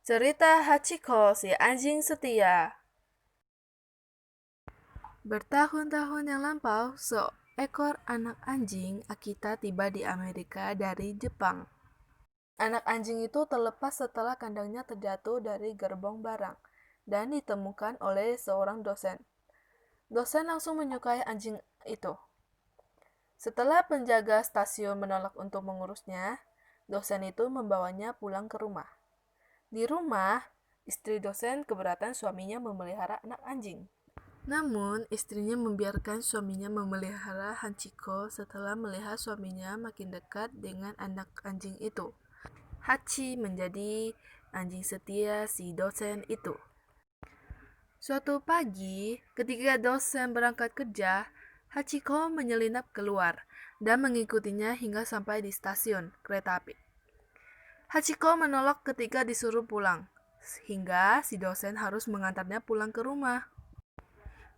Cerita Hachiko si anjing setia. Bertahun-tahun yang lampau, seekor anak anjing Akita tiba di Amerika dari Jepang. Anak anjing itu terlepas setelah kandangnya terjatuh dari gerbong barang dan ditemukan oleh seorang dosen. Dosen langsung menyukai anjing itu. Setelah penjaga stasiun menolak untuk mengurusnya, dosen itu membawanya pulang ke rumah. Di rumah, istri dosen keberatan suaminya memelihara anak anjing. Namun, istrinya membiarkan suaminya memelihara Hachiko setelah melihat suaminya makin dekat dengan anak anjing itu. Hachi menjadi anjing setia si dosen itu. Suatu pagi, ketika dosen berangkat kerja, Hachiko menyelinap keluar dan mengikutinya hingga sampai di stasiun kereta api. Hachiko menolak ketika disuruh pulang, hingga si dosen harus mengantarnya pulang ke rumah.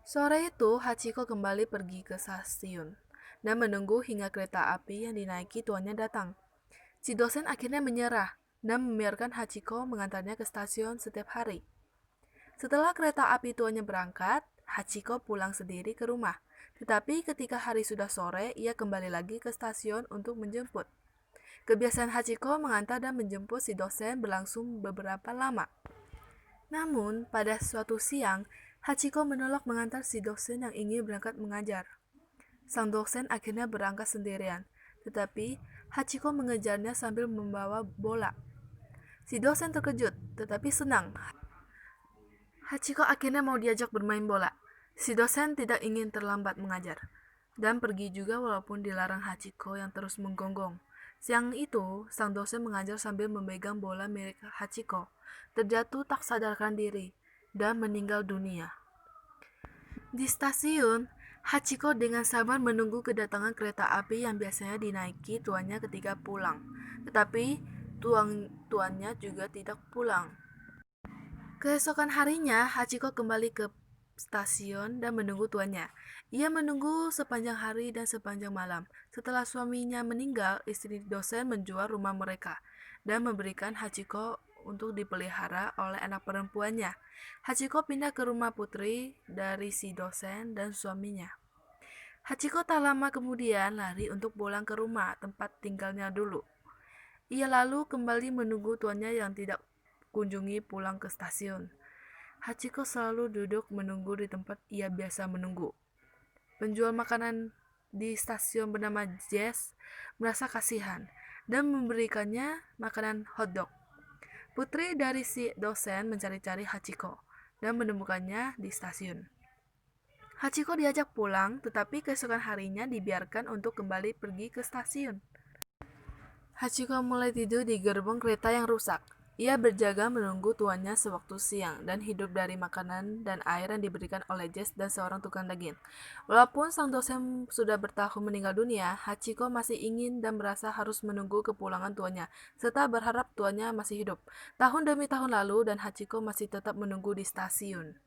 Sore itu, Hachiko kembali pergi ke stasiun dan menunggu hingga kereta api yang dinaiki tuannya datang. Si dosen akhirnya menyerah dan membiarkan Hachiko mengantarnya ke stasiun setiap hari. Setelah kereta api tuannya berangkat, Hachiko pulang sendiri ke rumah. Tetapi ketika hari sudah sore, ia kembali lagi ke stasiun untuk menjemput. Kebiasaan Hachiko mengantar dan menjemput si dosen berlangsung beberapa lama. Namun, pada suatu siang, Hachiko menolak mengantar si dosen yang ingin berangkat mengajar. Sang dosen akhirnya berangkat sendirian, tetapi Hachiko mengejarnya sambil membawa bola. Si dosen terkejut, tetapi senang. Hachiko akhirnya mau diajak bermain bola. Si dosen tidak ingin terlambat mengajar, dan pergi juga walaupun dilarang Hachiko yang terus menggonggong. Siang itu, sang dosen mengajar sambil memegang bola milik Hachiko, terjatuh tak sadarkan diri, dan meninggal dunia. Di stasiun, Hachiko dengan sabar menunggu kedatangan kereta api yang biasanya dinaiki tuannya ketika pulang. Tetapi tuannya juga tidak pulang. Keesokan harinya, Hachiko kembali ke stasiun dan menunggu tuannya. Ia menunggu sepanjang hari dan sepanjang malam. Setelah suaminya meninggal, istri dosen menjual rumah mereka dan memberikan Hachiko untuk dipelihara oleh anak perempuannya. Hachiko pindah ke rumah putri dari si dosen dan suaminya. Hachiko tak lama kemudian lari untuk pulang ke rumah tempat tinggalnya dulu. Ia lalu kembali menunggu tuannya yang tidak kunjungi pulang ke stasiun. Hachiko selalu duduk menunggu di tempat ia biasa menunggu. Penjual makanan di stasiun bernama Jess merasa kasihan dan memberikannya makanan hotdog. Putri dari si dosen mencari-cari Hachiko dan menemukannya di stasiun. Hachiko diajak pulang, tetapi keesokan harinya dibiarkan untuk kembali pergi ke stasiun. Hachiko mulai tidur di gerbong kereta yang rusak. Ia berjaga menunggu tuannya sewaktu siang dan hidup dari makanan dan air yang diberikan oleh Jess dan seorang tukang daging. Walaupun sang dosen sudah bertahun meninggal dunia, Hachiko masih ingin dan merasa harus menunggu kepulangan tuannya, serta berharap tuannya masih hidup. Tahun demi tahun lalu dan Hachiko masih tetap menunggu di stasiun.